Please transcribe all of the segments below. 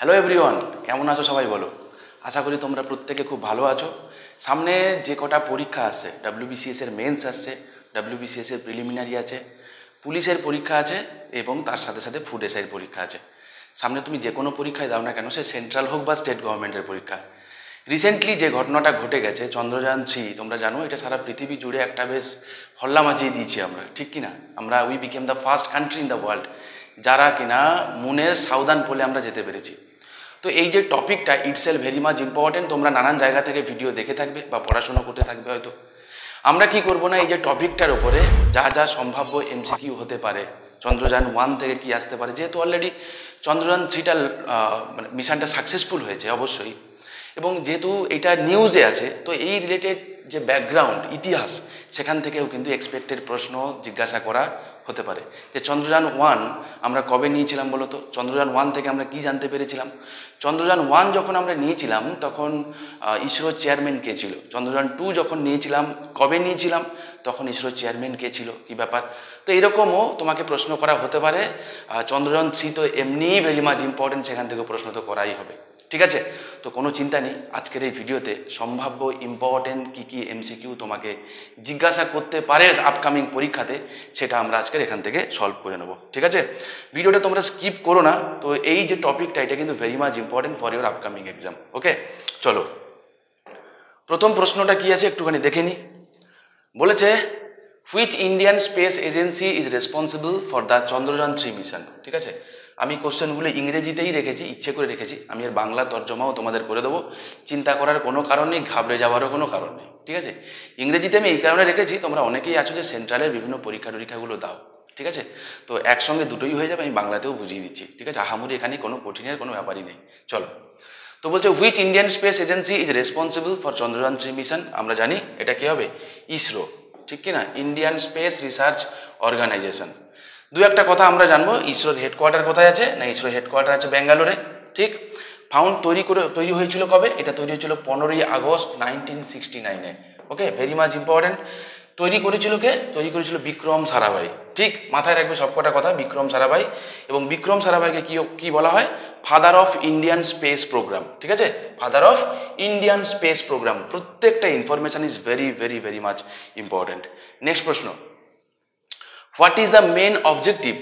Hello everyone, কেমন আছো সবাই বলো। আশা করি তোমরা প্রত্যেকে খুব ভালো আছো। সামনে যে কটা পরীক্ষা আসছে, WBCS এর মেন্স আসছে, WBCS এর প্রিলিমিনারি আছে, পুলিশের পরীক্ষা আছে এবং তার সাথে সাথে ফুড এসআইয়ের পরীক্ষা আছে। সামনে তুমি যে কোনো পরীক্ষায় দাও না কেন, সে সেন্ট্রাল হোক বা স্টেট গভর্নমেন্টের পরীক্ষা। রিসেন্টলি যে ঘটনাটা ঘটে গেছে চন্দ্রযান-3, তোমরা জানো এটা সারা পৃথিবী জুড়ে একটা বেশ হল্লা মাচিয়ে দিয়েছি আমরা, ঠিক কিনা? আমরা we became the first country in the world যারা কিনা মুনের সাউদার্ন পোলে আমরা যেতে পেরেছি। তো এই যে টপিকটা ইটসেলফ ভেরি মাচ ইম্পর্টেন্ট। তোমরা নানান জায়গা থেকে ভিডিও দেখে থাকবে বা পড়াশোনা করতে থাকবে হয়তো। আমরা কি করব না, এই যে টপিকটার উপরে যা যা সম্ভাব্য MCQ হতে পারে, চন্দ্রযান-1 থেকে কি আসতে পারে, যেহেতু অলরেডি চন্দ্রযান-3টা মানে মিশনটা সাকসেসফুল হয়েছে অবশ্যই, এবং যেহেতু এটা নিউজে আছে, তো এই রিলেটেড যে ব্যাকগ্রাউন্ড ইতিহাস, সেখান থেকেও কিন্তু এক্সপেক্টেড প্রশ্ন জিজ্ঞাসা করা হতে পারে। যে চন্দ্রযান-1 আমরা কবে নিয়েছিলাম বলো তো? চন্দ্রযান-1 থেকে আমরা কি জানতে পেরেছিলাম? চন্দ্রযান-1 যখন আমরা নিয়েছিলাম তখন ইসরোর চেয়ারম্যান কে ছিল? চন্দ্রযান-2 যখন নিয়েছিলাম, কবে নিয়েছিলাম, তখন ইসরোর চেয়ারম্যান কে ছিল, কি ব্যাপার? তো এরকমও তোমাকে প্রশ্ন করা হতে পারে। চন্দ্রযান-3 তো এমনিই ভেরি মাচ ইম্পর্টেন্ট, সেখান থেকে প্রশ্ন তো করাই হবে, ঠিক আছে? তো কোনো চিন্তা নেই, আজকের এই ভিডিওতে সম্ভাব্য ইম্পর্টেন্ট কী MCQ তোমাকে জিজ্ঞাসা করতে পারে আপকামিং পরীক্ষাতে, সেটা আমরা আজকের এখান থেকে সলভ করে নেব, ঠিক আছে? ভিডিওটা তোমরা স্কিপ করো না। তো এই যে টপিকটা, এটা কিন্তু very much important for your upcoming exam. Okay, চলো প্রথম প্রশ্নটা কি আছে একটুখানি দেখে নিই। বলেছে which Indian space agency is responsible for the চন্দ্রযান-3 মিশন। ঠিক আছে, আমি কোশ্চেনগুলো ইংরেজিতেই রেখেছি, ইচ্ছে করে রেখেছি। আমি এর বাংলা তর্জমাও তোমাদের করে দেবো, চিন্তা করার কোনো কারণ নেই, ঘাবড়ে যাওয়ারও কোনো কারণ নেই, ঠিক আছে? ইংরেজিতে আমি এই কারণে রেখেছি, তোমরা অনেকেই আছো যে সেন্ট্রালের বিভিন্ন পরীক্ষাগুলো দাও, ঠিক আছে? তো একসঙ্গে দুটোই হয়ে যাবে, আমি বাংলাতেও বুঝিয়ে দিচ্ছি, ঠিক আছে? আহামরি এখানে কোনো কঠিনের কোনো ব্যাপারই নেই। চলো, তো বলছে which Indian space agency is responsible for চন্দ্রযান-3 মিশন। আমরা জানি এটা কি হবে, ইসরো, ঠিক কিনা? Indian Space Research Organisation. দু একটা কথা আমরা জানবো, ইসরোর হেডকোয়ার্টার কোথায় আছে না, ইসরোর হেডকোয়ার্টার আছে ব্যাঙ্গালোরে, ঠিক? তৈরি হয়েছিল কবে? এটা তৈরি হয়েছিল 15ই আগস্ট 1969-এ। ওকে, ভেরি মাচ ইম্পর্টেন্ট। তৈরি করেছিল কে? তৈরি করেছিল বিক্রম সারাভাই, ঠিক? মাথায় রাখবে সবকটা কথা, বিক্রম সারাভাই। এবং বিক্রম সারাভাইকে কি বলা হয়? Father of Indian space programme, ঠিক আছে? Father of Indian space programme. প্রত্যেকটা information is very very very much important. Next প্রশ্ন, what is the main objective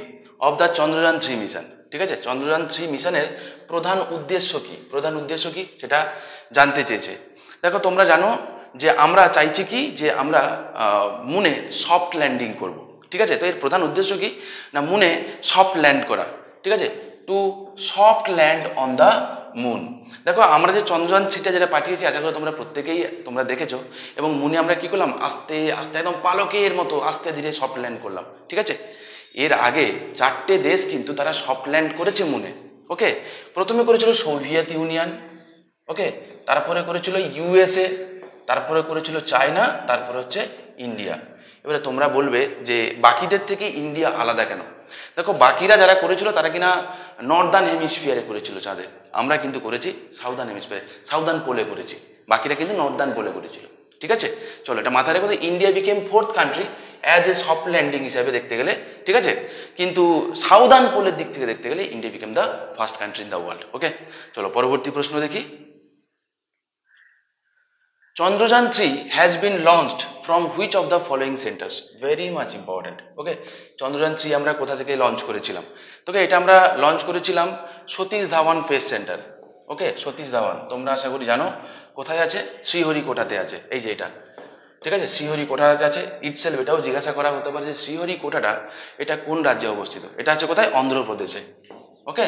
of the চন্দ্রযান-3 মিশন? ঠিক আছে, চন্দ্রযান-3 মিশনের প্রধান উদ্দেশ্য কি? প্রধান উদ্দেশ্য কি সেটা জানতে চেয়েছে। দেখো, তোমরা জানো যে আমরা চাইছি কি, যে আমরা মুনে সফট ল্যান্ডিং করব, ঠিক আছে? তো এর প্রধান উদ্দেশ্য কি না, মুনে সফট ল্যান্ড করা, ঠিক আছে? To soft land on the moon. দেখো, আমরা যে চন্দ্রযান-3টা যেটা পাঠিয়েছি, আশা করি তোমরা দেখেছো। এবং মুনে আমরা কি করলাম, আস্তে আস্তে একদম পালকের মতো আস্তে ধীরে সফট ল্যান্ড করলাম, ঠিক আছে? এর আগে 4টে দেশ কিন্তু তারা সফট ল্যান্ড করেছে মুনে। ওকে, প্রথমে করেছিল সোভিয়েত ইউনিয়ন, ওকে, তারপরে করেছিল USA, তারপরে করেছিল চায়না, তারপরে হচ্ছে ইন্ডিয়া। এবারে তোমরা বলবে যে বাকিদের থেকে ইন্ডিয়া আলাদা কেন? দেখো, বাকিরা যারা করেছিল তারা কিনা নর্দার্ন হেমিস্ফিয়ারে করেছিল চাঁদে, আমরা কিন্তু করেছি সাউদার্ন হেমিস্ফিয়ারে, সাউদার্ন পোলে করেছি, বাকিরা কিন্তু নর্দার্ন পোলে করেছিল, ঠিক আছে? চলো, এটা মাথায় রেখো। India became 4th country as a soft landing হিসাবে দেখতে গেলে, ঠিক আছে? কিন্তু সাউদার্ন পোলের দিক থেকে দেখতে গেলে India became the first country in the world. Okay, চলো পরবর্তী প্রশ্ন দেখি। Chandrayaan-3 has been launched from which of the following centers? Very much important. Okay, Chandrayaan-3 আমরা কোথা থেকে লঞ্চ করেছিলাম? তোকে এটা আমরা লঞ্চ করেছিলাম সতীশ ধাওয়ান স্পেস সেন্টার। ওকে, সতীশ ধাওয়ান তোমরা আশা করি জানো কোথায় আছে, শ্রীহরিকোটাতে আছে, এই যে এটা, ঠিক আছে? শ্রীহরিকোটাতে আছে। ইটসেলফ এটাও জিজ্ঞাসা করা হতে পারে যে শ্রীহরিকোটাটা এটা কোন রাজ্যে অবস্থিত? এটা আছে কোথায়? অন্ধ্রপ্রদেশে। ওকে,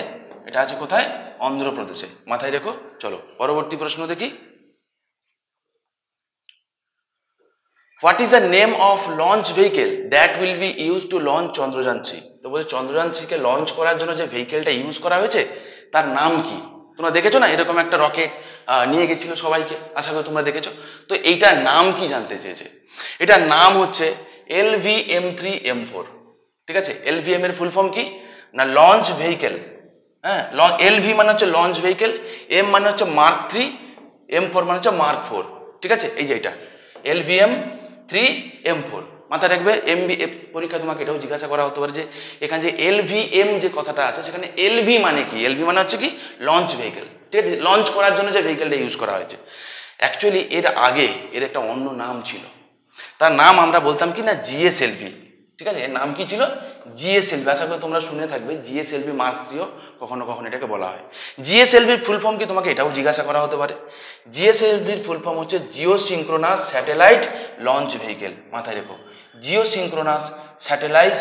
এটা আছে কোথায়? অন্ধ্রপ্রদেশে, মাথায় রেখো। চলো পরবর্তী প্রশ্ন দেখি। What is the name of launch vehicle that will be used to launch Chandrayaan-3? তো বলে চন্দ্রযান-3কে লঞ্চ করার জন্য যে ভেহিকেলটা ইউজ করা হয়েছে তার নাম কি? তোমরা দেখেছো না, এরকম একটা রকেট নিয়ে গেছিল সবাইকে, আশা করি তোমরা দেখেছো। তো এইটার নাম কি জানতে চেয়েছে। এটার নাম হচ্ছে LVM-3M4, ঠিক আছে? LVM এর ফুল ফর্ম কি না, লঞ্চ ভেহিকেল। হ্যাঁ, LV মানে হচ্ছে লঞ্চ ভেহিকেল, M মানে হচ্ছে Mark 3, M4 মানে হচ্ছে Mark 4, ঠিক আছে? এই যে এটা LVM-3M4, মাথায় রাখবে এমভি পরীক্ষা তোমাকে এটাও জিজ্ঞাসা করা হতে পারে যে এখানে যে এলভিএম যে কথাটা আছে সেখানে এলভি মানে কি? এলভি মানে হচ্ছে কি লঞ্চ ভেহিকেল, ঠিক আছে, লঞ্চ করার জন্য যে ভেহিকেলটা ইউজ করা হয়েছে। অ্যাকচুয়ালি এর আগে এর একটা অন্য নাম ছিল, তার নাম আমরা বলতাম কি না জিএসএলভি, ঠিক আছে, এর নাম কি ছিল? জিএসএলভি। আশা করি তোমরা শুনে থাকবে জিএসএলভি মার্ক 3 কখনো কখনো এটাকে বলা হয়। জিএসএলভির ফুল ফর্ম কি তোমাকে এটাও জিজ্ঞাসা করা হতে পারে। জিএসএলভির ফুল ফর্ম হচ্ছে Jio synchronous satellite launch vehicle. মাথায় রেখো, Jio synchronous satellite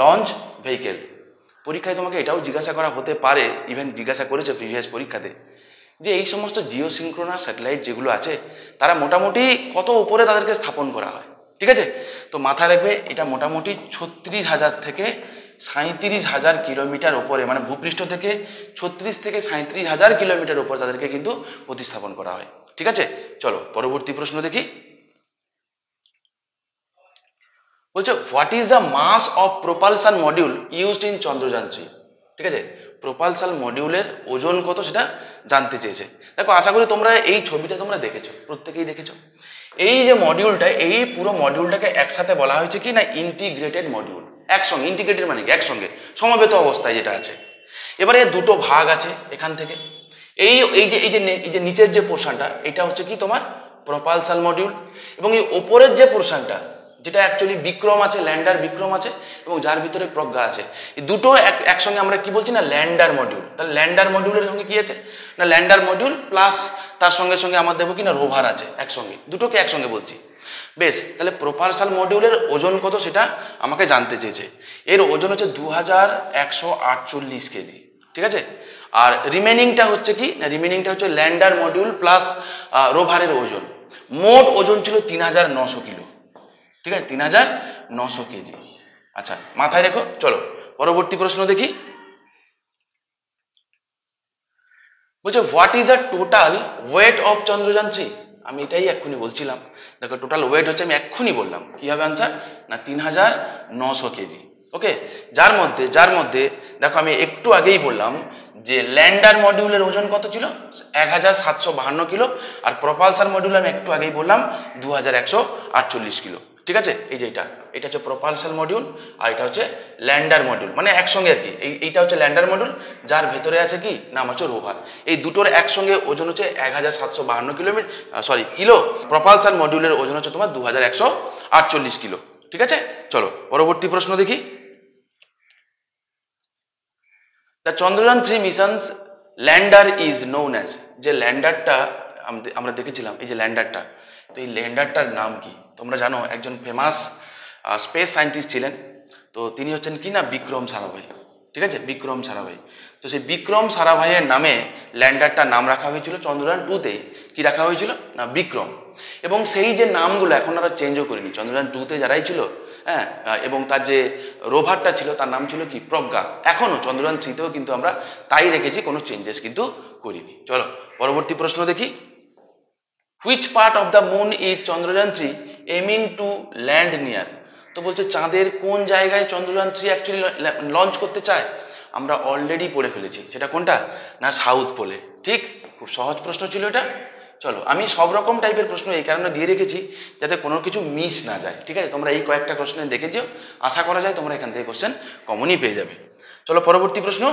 launch vehicle. পরীক্ষায় তোমাকে এটাও জিজ্ঞাসা করা হতে পারে, ইভেন জিজ্ঞাসা করেছে প্রিভিয়াস পরীক্ষাতে, যে এই সমস্ত জিও সিঙ্ক্রোনাস স্যাটেলাইট যেগুলো আছে তারা মোটামুটি কত উপরে তাদেরকে স্থাপন করা হয়, ঠিক আছে। তো মাথায় রাখবে এটা মোটামুটি 36,000 থেকে 37,000 কিলোমিটার ওপরে, মানে ভূপৃষ্ঠ থেকে 36 থেকে 37,000 কিলোমিটার ওপরে তাদেরকে কিন্তু প্রতিস্থাপন করা হয়, ঠিক আছে। চলো পরবর্তী প্রশ্ন দেখি। বলছে what is the mass of propulsion module used in Chandrayaan 3, ঠিক আছে, প্রোপালশন মডিউলের ওজন কত সেটা জানতে চেয়েছে। দেখো আশা করি তোমরা এই ছবিটা তোমরা দেখেছো, প্রত্যেকেই দেখেছো। এই যে মডিউলটা, এই পুরো মডিউলটাকে একসাথে বলা হয়েছে কি না ইন্টিগ্রেটেড মডিউল। একসঙ্গে, ইন্টিগ্রেটেড মানে কি একসঙ্গে সমবেত অবস্থায় যেটা আছে। এবারে দুটো ভাগ আছে এখান থেকে। এই যে নিচের যে পোর্শনটা এটা হচ্ছে কি তোমার প্রোপালশন মডিউল, এবং এই ওপরের যে পোর্শনটা যেটা অ্যাকচুয়ালি বিক্রম আছে, ল্যান্ডার বিক্রম আছে, এবং যার ভিতরে প্রজ্ঞা আছে, এই দুটো একসঙ্গে আমরা কি বলছি না ল্যান্ডার মডিউল। তাহলে ল্যান্ডার মডিউলের সঙ্গে কি আছে না ল্যান্ডার মডিউল প্লাস তার সঙ্গে সঙ্গে আমার দেখবো কি না রোভার আছে একসঙ্গে, দুটোকে একসঙ্গে বলছি। বেশ, তাহলে প্রোপালশন মডিউলের ওজন কত সেটা আমাকে জানতে চেয়েছে। এর ওজন হচ্ছে 2148 কেজি, ঠিক আছে। আর রিমেনিংটা হচ্ছে কি না রিমেনিংটা হচ্ছে ল্যান্ডার মডিউল প্লাস রোভারের ওজন। মোট ওজন ছিল 3900 কিলো, ঠিক আছে, 3900 কেজি। আচ্ছা মাথায় রেখো। চলো পরবর্তী প্রশ্ন দেখি। বলছে what is the total weight of Chandrayaan 3। আমি এটাই এক্ষুনি বলছিলাম। দেখো টোটাল ওয়েট হচ্ছে, আমি এক্ষুনি বললাম কি হবে আনসার না 3900 কেজি। ওকে, যার মধ্যে দেখো আমি একটু আগেই বললাম যে ল্যান্ডার মডিউলের ওজন কত ছিল 1752 কিলো, আর প্রপালসার মডিউল আমি একটু আগেই বললাম 2148 কিলো, ঠিক আছে। এই যে এটা হচ্ছে প্রপালসার মডিউল আর এটা হচ্ছে ল্যান্ডার মডিউল, মানে একসঙ্গে আর কি। এইটা হচ্ছে ল্যান্ডার মডিউল যার ভেতরে আছে কি নাম হচ্ছে রোভার। এই দুটোর একসঙ্গে ওজন হচ্ছে 1752 কিলো। প্রপালসার মডিউলের ওজন হচ্ছে তোমার 2148 কিলো, ঠিক আছে। চলো পরবর্তী প্রশ্ন দেখি। The Chandrayaan 3 mission's lander is known as, যে ল্যান্ডারটা আমরা দেখেছিলাম, এই যে ল্যান্ডারটা, তো এই ল্যান্ডারটার নাম কি? তোমরা জানো একজন ফেমাস স্পেস সায়েন্টিস্ট ছিলেন, তো তিনি হচ্ছেন কি না বিক্রম সারাভাই, ঠিক আছে, বিক্রম সারাভাই। তো সেই বিক্রম সারাভাইয়ের নামে ল্যান্ডারটার নাম রাখা হয়েছিল চন্দ্রযান 2তে। কি রাখা হয়েছিল না বিক্রম। এবং সেই যে নামগুলো এখন আর চেঞ্জও করিনি, চন্দ্রযান 2তে যারাই ছিল, হ্যাঁ, এবং তার যে রোভারটা ছিল তার নাম ছিল কি প্রজ্ঞা। এখনও চন্দ্রযান 3তেও কিন্তু আমরা তাই রেখেছি, কোনো চেঞ্জেস কিন্তু করিনি। চলো পরবর্তী প্রশ্ন দেখি। Which part of the moon is Chandrayaan 3 aiming to land near. তো বলছে চাঁদের কোন জায়গায় চন্দ্রযান 3 অ্যাকচুয়ালি লঞ্চ করতে চায়? আমরা অলরেডি পড়ে ফেলেছি, সেটা কোনটা না সাউথ পোলে। ঠিক, খুব সহজ প্রশ্ন ছিল এটা। চলো আমি সব রকম টাইপের প্রশ্ন এই কারণে দিয়ে রেখেছি যাতে কোনো কিছু মিস না যায়, ঠিক আছে। তোমরা এই কয়েকটা কোশ্চেন দেখে যেও, আশা করা যায় তোমরা এখান থেকে কোশ্চেন কমনই পেয়ে যাবে। চলো পরবর্তী প্রশ্ন।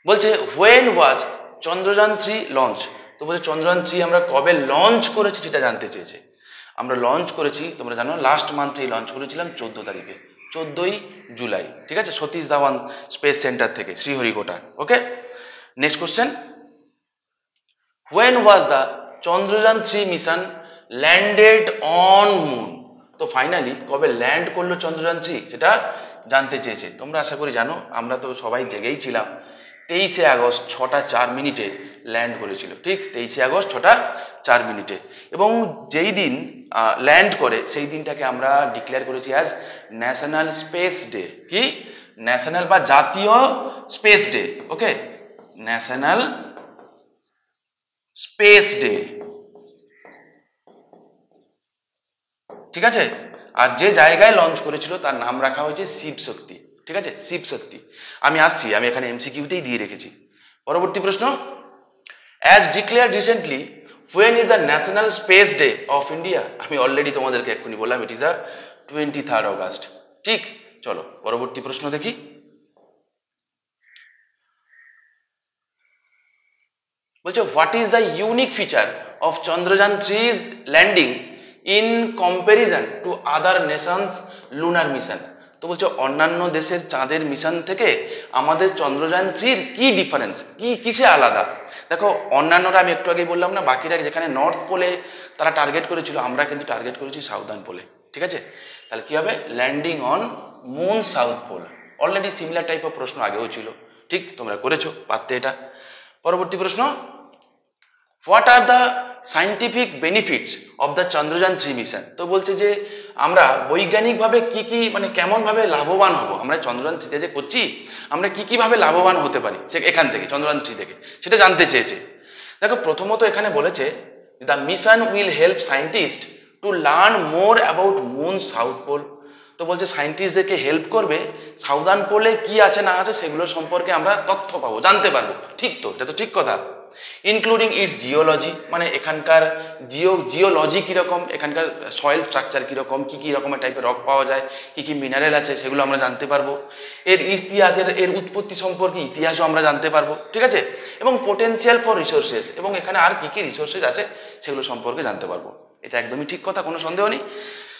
বলছে হোয়েন ওয়াজ চন্দ্রযান 3 লঞ্চ। তো বলছে চন্দ্রযান 3 আমরা কবে লঞ্চ করেছি সেটা জানতে চেয়েছে। আমরা লঞ্চ করেছি তোমরা জানো লাস্ট মান্থেই লঞ্চ করেছিলাম 14 তারিখে, 14ই জুলাই, ঠিক আছে, সতীশ ধাওয়ান স্পেস সেন্টার থেকে Sriharikota. Okay, next question. When was the Chandrayaan 3 mission landed on moon. তো ফাইনালি কবে ল্যান্ড করলো চন্দ্রযান 3 সেটা জানতে চেয়েছে। তোমরা আশা করি জানো, আমরা তো সবাই জেগেই ছিলাম। 23শে আগস্ট 6টা 4 মিনিটে ল্যান্ড করেছিল, ঠিক 23শে আগস্ট 6টা 4 মিনিটে। এবং যেই দিন ল্যান্ড করে সেই দিনটাকে আমরা ডিক্লেয়ার করেছি অ্যাজ ন্যাশনাল স্পেস ডে। কি ন্যাশনাল বা জাতীয় স্পেস ডে। ওকে, ন্যাশনাল স্পেস ডে, ঠিক আছে। আর যে জায়গায় লঞ্চ করেছিল তার নাম রাখা হয়েছে শিব শক্তি, ঠিক আছে, শিব শক্তি। আমি আসছি, আমি এখানে এমসিকিউতেই দিয়ে রেখেছি। পরবর্তী প্রশ্ন। As declared recently when is the national space day of India? আমি অলরেডি তোমাদেরকে এক্ষুনি বললাম, ইট ইজ আ 23 অগস্ট। ঠিক, চলো পরবর্তী প্রশ্ন দেখি। বলছে what is the unique feature of Chandrayaan 3's landing in comparison to other Nations lunar mission? তো বলছে অন্যান্য দেশের চাঁদের মিশন থেকে আমাদের চন্দ্রযান 3-র কি ডিফারেন্স, কি কিসে আলাদা? দেখো অন্যান্যরা আমি একটু আগেই বললাম না, বাকিরা যেখানে নর্থ পোলে তারা টার্গেট করেছিল, আমরা কিন্তু টার্গেট করেছি সাউদার্ন পোলে। ঠিক আছে, তাহলে কি হবে? Landing on moon south pole. Already similar type of question আগেও ছিল, ঠিক তোমরা করেছো পারতে এটা। পরবর্তী প্রশ্ন, what are the scientific benefits of the Chandrayaan 3 mission? তো বলছে যে আমরা বৈজ্ঞানিকভাবে কি কি মানে কেমনভাবে লাভবান হব, আমরা চন্দ্রযান 3 যে করছি আমরা কি কিভাবে লাভবান হতে পারি সে এখান থেকে চন্দ্রযান 3 থেকে, সেটা জানতে চেয়েছে। দেখো প্রথমত এখানে বলেছে the mission will help scientist to learn more about moon south pole. তো বলছে সায়েন্টিস্টদেরকে হেল্প করবে সাউদার্ন পোলে কি আছে না আছে সেগুলো সম্পর্কে আমরা তথ্য পাবো, জানতে পারবো। ঠিক তো, এটা তো ঠিক কথা। ইনক্লুডিং ইটস জিওলজি, মানে এখানকার জিওলজি কীরকম, এখানকার সয়েল স্ট্রাকচার কীরকম, কী কী রকমের টাইপের রক পাওয়া যায়, কী কী মিনারেল আছে সেগুলো আমরা জানতে পারবো। এর ইতিহাসের এর উৎপত্তি সম্পর্কে ইতিহাসও আমরা জানতে পারবো। ঠিক আছে, এবং পোটেন্সিয়াল ফর রিসোর্সেস, এবং এখানে আর কী কী রিসোর্সেস আছে সেগুলো সম্পর্কে জানতে পারবো। এটা একদমই ঠিক কথা, কোনো সন্দেহ নেই।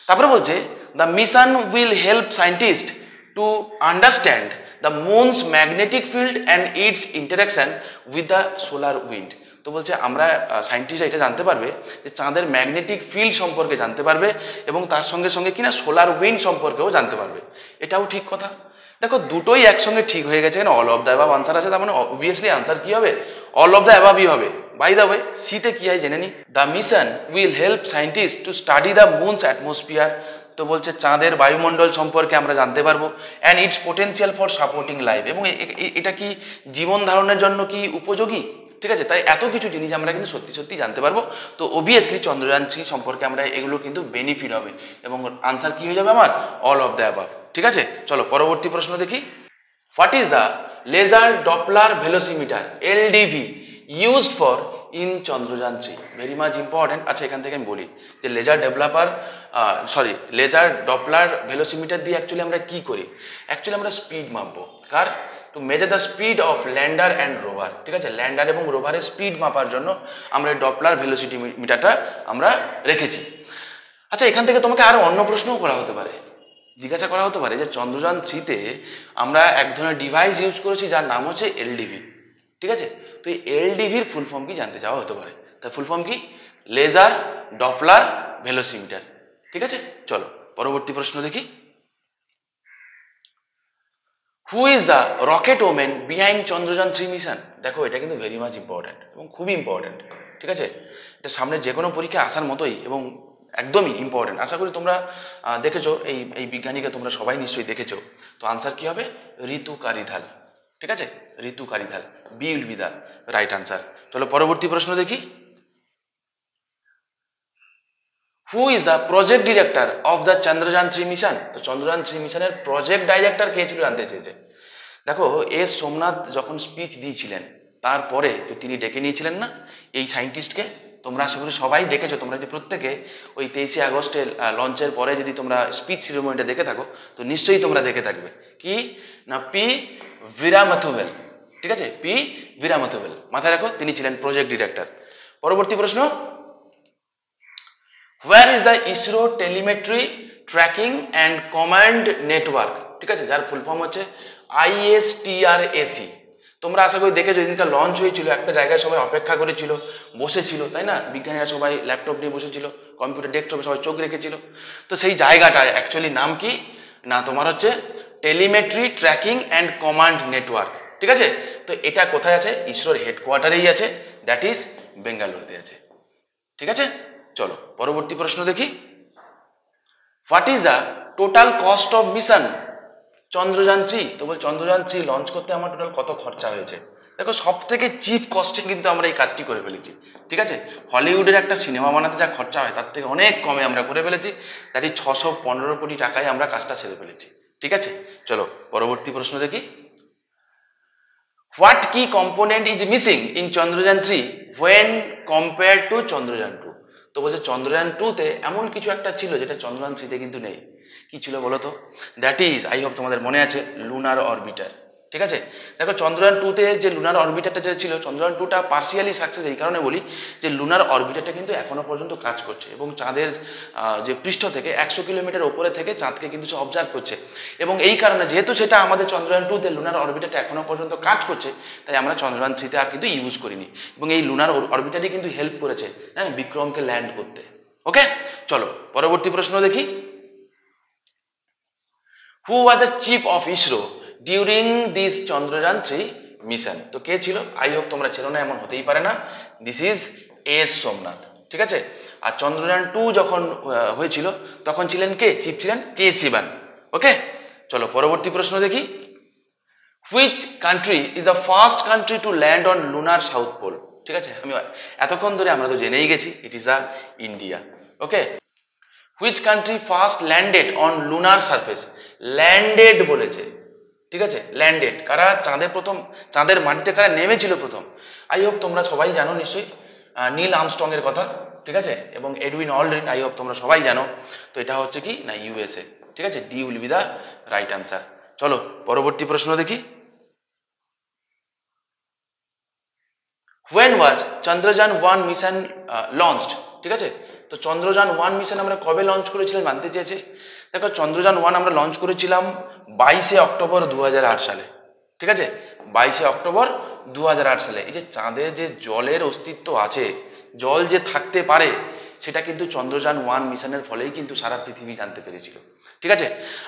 তারপরে বলছে the mission will help scientist to understand the moons magnetic field and it's interaction with the solar wind. তো বলছে আমরা সায়েন্টিস্টরা এটা জানতে পারবে যে চাঁদের ম্যাগনেটিক ফিল্ড সম্পর্কে জানতে পারবে এবং তার সঙ্গে সঙ্গে কিনা সোলার উইন্ড সম্পর্কেও জানতে পারবে। এটাও ঠিক কথা। দেখো দুটোই একসঙ্গে ঠিক হয়ে গেছে, কেন all of the above answer আছে, তার মানে অবভিয়াসলি আনসার কি হবে? অল অফ দ্য অ্যাবাভই হবে। বাই দ্য ওয়ে সিতে কি হয় জেনে নি, the mission will help scientist to study the moons atmosphere. তো বলছে চাঁদের বায়ুমণ্ডল সম্পর্কে আমরা জানতে পারবো, and it's potential for supporting life, এবং এটা কি জীবন ধারণের জন্য কি উপযোগী। ঠিক আছে, তাই এত কিছু জিনিস আমরা কিন্তু সত্যি সত্যি জানতে পারবো। তো অবভিয়াসলি চন্দ্রযান 3 সম্পর্কে আমরা এগুলো কিন্তু বেনিফিট হবে, এবং আনসার কি হয়ে যাবে আমার? All of the above. ঠিক আছে, চলো পরবর্তী প্রশ্ন দেখি। What is the laser Doppler velocimeter LDV used for in Chandrayaan 3? Very much important. আচ্ছা এখান থেকে আমি বলি যে লেজার ডপলার ভেলোসিমিটার দিয়ে অ্যাকচুয়ালি আমরা কি করি? অ্যাকচুয়ালি আমরা স্পিড মাপবো। কার? To measure the speed of lander and rover. ঠিক আছে, ল্যান্ডার এবং রোভারের স্পিড মাপার জন্য আমরা ডপলার ভেলোসিটি মিটারটা আমরা রেখেছি। আচ্ছা এখান থেকে তোমাকে আরও অন্য প্রশ্নও করা হতে পারে, জিজ্ঞাসা করা হতে পারে যে চন্দ্রযান 3-তে আমরা এক ধরনের ডিভাইস ইউজ করেছি যার নাম হচ্ছে এলডিভি। ঠিক আছে, তো এই এলডিভির ফুল ফর্ম কি জানতে চাওয়া হতে পারে। তার ফুল ফর্ম কি? Laser Doppler velocimeter. ঠিক আছে, চলো পরবর্তী প্রশ্ন দেখি। Who is the rocket woman behind Chandrayaan 3 mission? দেখো এটা কিন্তু ভেরি মাচ ইম্পর্ট্যান্ট এবং খুবই ইম্পর্ট্যান্ট। ঠিক আছে, এটা সামনে যে কোনো পরীক্ষা আসার মতোই এবং একদমই ইম্পর্টেন্ট। আশা করি তোমরা দেখেছো এই বিজ্ঞানীকে, তোমরা সবাই নিশ্চয়ই দেখেছো। তো আনসার কি হবে? ঋতু কারিধাল। ঠিক আছে, Ritu Karidhal, B will be the right answer. চলো পরবর্তী প্রশ্ন দেখি। Who is the project director of the Chandrayaan 3 mission? তো চন্দ্রযান 3 মিশনের প্রজেক্ট ডাইরেক্টর কে ছিল জানতে চেয়েছে। দেখো এস সোমনাথ যখন স্পিচ দিয়েছিলেন তারপরে তো তিনি ডেকে নিয়েছিলেন না এই সায়েন্টিস্টকে। তোমরা আশা করি সবাই দেখেছো, তোমরা যদি প্রত্যেকে ওই 23শে আগস্টে লঞ্চের পরে যদি তোমরা স্পিচ সিরিমনিটা দেখে থাকো তো নিশ্চয়ই তোমরা দেখে থাকবে কি না, পি ভিরামাথুভেল। ঠিক আছে, পি ভিরামাথুভেল, মাথায় রাখো তিনি ছিলেন প্রজেক্ট ডিরেক্টর। পরবর্তী প্রশ্ন, where is the ISRO telemetry tracking and command network? ঠিক আছে, যার ফুল ফর্ম হচ্ছে ISTRAC। তোমরা আশা করি দেখেছো যেদিনটা লঞ্চ হয়েছিল একটা জায়গায় সবাই অপেক্ষা করেছিল, বসেছিল, তাই না? বিজ্ঞানীরা সবাই ল্যাপটপ নিয়ে বসেছিল, কম্পিউটার ডেস্কটপে সবাই চোখ রেখেছিল। তো সেই জায়গাটায় অ্যাকচুয়ালি নাম কি না, তোমার হচ্ছে telemetry tracking and command network. ঠিক আছে, তো এটা কোথায় আছে? ইসরোর হেডকোয়ার্টারেই আছে, দ্যাট ইজ বেঙ্গালুরুতে আছে। ঠিক আছে, চলো পরবর্তী প্রশ্ন দেখি। What is the total cost of mission Chandrayaan 3? তো বল চন্দ্রযান 3 লঞ্চ করতে আমার টোটাল কত খরচা হয়েছে। দেখো সব থেকে চিপ কস্টে কিন্তু আমরা এই কাজটি করে ফেলেছি। ঠিক আছে, হলিউডের একটা সিনেমা বানাতে যা খরচা হয় তার থেকে অনেক কমে আমরা করে ফেলেছি, দ্যাট ইজ 615 কোটি টাকায় আমরা কাজটা সেরে ফেলেছি। ঠিক আছে, চলো পরবর্তী প্রশ্ন দেখি। হোয়াট কি component is missing in Chandrayaan 3 when compare to Chandrayaan 2? তো বলছে চন্দ্রযান 2তে এমন কিছু একটা ছিল যেটা চন্দ্রযান 3তে কিন্তু নেই। কি ছিল বলো তো? দ্যাট ইজ, আই হোপ তোমাদের মনে আছে, লুনার অরবিটার। ঠিক আছে, দেখো চন্দ্রযান 2তে যে লুনার অরবিটারটা যেটা ছিল, চন্দ্রযান 2টা পার্সিয়ালি সাকসেস এই কারণে বলি যে লুনার অরবিটারটা কিন্তু এখনো পর্যন্ত কাজ করছে এবং চাঁদের যে পৃষ্ঠ থেকে 100 কিলোমিটার ওপরে থেকে চাঁদকে কিন্তু সে অবজার্ভ করছে। এবং এই কারণে যেহেতু সেটা আমাদের চন্দ্রযান 2তে লুনার অরবিটারটা এখনো পর্যন্ত কাজ করছে, তাই আমরা চন্দ্রযান 3তে আর কিন্তু ইউজ করিনি। এবং এই লুনার অরবিটারই কিন্তু হেল্প করেছে হ্যাঁ বিক্রমকে ল্যান্ড করতে। ওকে, চলো পরবর্তী প্রশ্ন দেখি। Who was the chief of ISRO during this Chandrayaan 3 mission? তো কে ছিল? আই হোপ তোমরা ছিল না, এমন হতেই পারে না। This is S Somnath. ঠিক আছে, আর চন্দ্রযান 2 যখন হয়েছিল তখন ছিলেন কে? চিফ ছিলেন কে শিবান। ওকে, চলো পরবর্তী প্রশ্ন দেখি। Which country is the first country to land on lunar south pole? ঠিক আছে, আমি এতক্ষণ ধরে আমরা তো জেনেই গেছি, it is a India. Okay, which country first landed on lunar surface? Landed বলেছে, ঠিক আছে, ল্যান্ডেড। কারা চাঁদে প্রথম, চাঁদের মাটিতে কারা নেমেছিল প্রথম? আই হোপ তোমরা সবাই জানো নিশ্চয়ই, নীল আর্মস্ট্রং এর কথা। ঠিক আছে, এবং এডউইন অলড্রিন, আই হোপ তোমরা সবাই জানো। তো এটা হচ্ছে কি না ইউএসএ। ঠিক আছে, D will be the right answer. চলো পরবর্তী প্রশ্ন দেখি। When was Chandrayaan 1 mission launched? ঠিক আছে, তো চন্দ্রযান 1 মিশন আমরা কবে লঞ্চ করেছিলাম জানতে চেয়েছে। দেখো চন্দ্রযান 1 আমরা লঞ্চ করেছিলাম 22শে অক্টোবর 2008 সালে। ঠিক আছে, 22শে অক্টোবর 2008 সালে। এই যে চাঁদে যে জলের অস্তিত্ব আছে, জল যে থাকতে পারে, সেটা কিন্তু চন্দ্রযান 1 মিশনের ফলেই কিন্তু সারা পৃথিবী জানতে পেরেছিল। ঠিক আছে,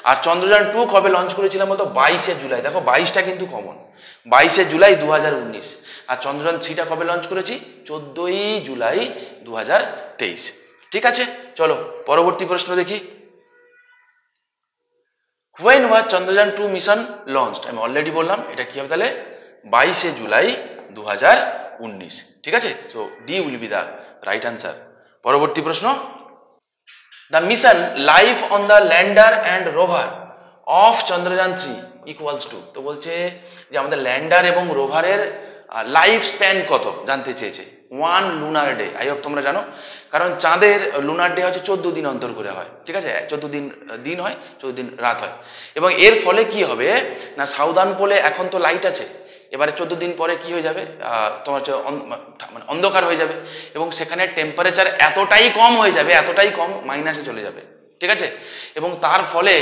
আর চন্দ্রযান 2 কবে লঞ্চ করেছিলাম বলতো? 22শে জুলাই। দেখো 22টা কিন্তু কমন, 22শে জুলাই 2019। আর চন্দ্রযান 3টা কবে লঞ্চ করেছি? 14ই জুলাই 2023। ঠিক আছে, চলো পরবর্তী প্রশ্ন দেখি। When was Chandrayaan 2 mission launched? আমি অলরেডি বললাম, এটা কি হবে তাহলে? 22শে জুলাই 2019। ঠিক আছে, so D will be the right answer. পরবর্তী প্রশ্ন। The mission life on the lander and rover of Chandrayaan 3 equals to? তো বলছে যে আমাদের ল্যান্ডার এবং রোভারের লাইফ স্প্যান কত জানতে চেয়েছে। 1 লুনার ডে। আই হোপ তোমরা জানো, কারণ চাঁদের লুনার ডে হচ্ছে 14 দিন অন্তর করে হয়। ঠিক আছে, 14 দিন দিন হয়, 14 দিন রাত হয়। এবং এর ফলে কি হবে না, সাউদার্ন পোলে এখন তো লাইট আছে, এবারে 14 দিন পরে কি হয়ে যাবে, তোমার হচ্ছে মানে অন্ধকার হয়ে যাবে এবং সেখানে টেম্পারেচার এতটাই কম হয়ে যাবে, এতটাই কম, মাইনাসে চলে যাবে। ঠিক আছে, এবং তার ফলে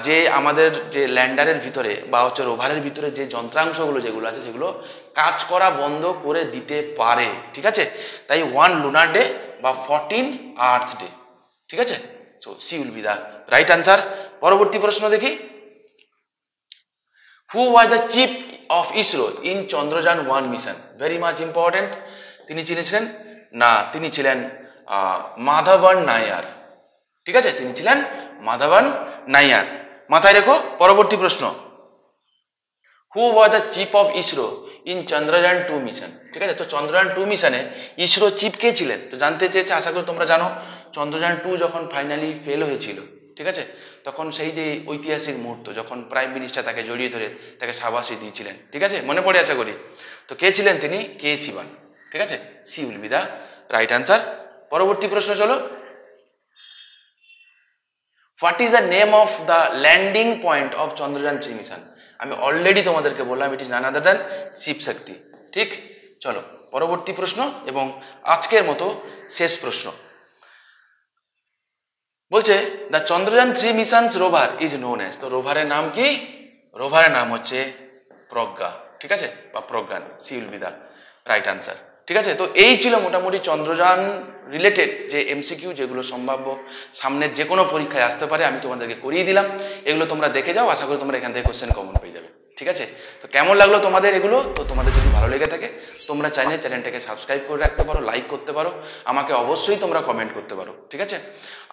যে আমাদের যে ল্যান্ডারের ভিতরে বা হচ্ছে রোভারের ভিতরে যে যন্ত্রাংশগুলো যেগুলো আছে সেগুলো কাজ করা বন্ধ করে দিতে পারে। ঠিক আছে, তাই 1 লুনার ডে বা 14 আর্থ ডে। ঠিক আছে, so C will be the right answer. পরবর্তী প্রশ্ন দেখি। Who was the chief of ISRO in Chandrayaan 1 mission? Very much important. তিনি ছিলেন না, তিনি ছিলেন মাধবন নায়ার। ঠিক আছে, তিনি ছিলেন মাধবন নায়ার, মাথায় রেখো। পরবর্তী প্রশ্ন। Who was the chief of ISRO in Chandrayaan 2 mission? ঠিক আছে, তো চন্দ্রযান 2 মিশনে ইসরো চিফ কে ছিলেন? তো জানতে চেয়েছে, আশা করি তোমরা জানো। চন্দ্রযান 2 যখন ফাইনালি ফেল হয়েছিল, ঠিক আছে, তখন সেই যে ঐতিহাসিক মুহূর্ত যখন প্রাইম মিনিস্টার তাকে জড়িয়ে ধরে তাকে সাবাসী দিয়েছিলেন, ঠিক আছে, মনে পড়ে আশা করি। তো কে ছিলেন তিনি? কে শিবান। ঠিক আছে, C will be the right answer. পরবর্তী প্রশ্ন চলো। What is the name of the landing point of Chandrayaan 3 mission? আমি অলরেডি তোমাদেরকে বললাম, it is none other than Shiv Shakti. ঠিক, চলো পরবর্তী প্রশ্ন এবং আজকের মতো শেষ প্রশ্ন। বলছে the Chandrayaan 3 missions rover is known as? তো রোভারের নাম কি? রোভারের নাম হচ্ছে প্রজ্ঞা। ঠিক আছে, বা Pragyan. C will be the right answer. ঠিক আছে, তো এই ছিল মোটামুটি চন্দ্রযান রিলেটেড যে এমসিকিউ, যেগুলো সম্ভাব্য সামনের যে কোনো পরীক্ষায় আসতে পারে, আমি তোমাদেরকে করিয়ে দিলাম। এগুলো তোমরা দেখে যাও, আশা করি তোমরা এখান থেকে কোশ্চেন কমন পেয়ে যাবে। ঠিক আছে, তো কেমন লাগলো তোমাদের এগুলো? তো তোমাদের যদি ভালো লেগে থাকে তোমরা চাইলে চ্যানেলটাকে সাবস্ক্রাইব করে রাখতে পারো, লাইক করতে পারো, আমাকে অবশ্যই তোমরা কমেন্ট করতে পারো। ঠিক আছে,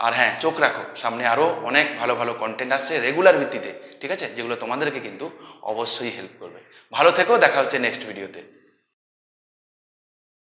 আর হ্যাঁ, চোখ রাখো, সামনে আরও অনেক ভালো ভালো কন্টেন্ট আসছে রেগুলার ভিত্তিতে। ঠিক আছে, যেগুলো তোমাদেরকে কিন্তু অবশ্যই হেল্প করবে। ভালো থেকো, দেখা হচ্ছে নেক্সট ভিডিওতে।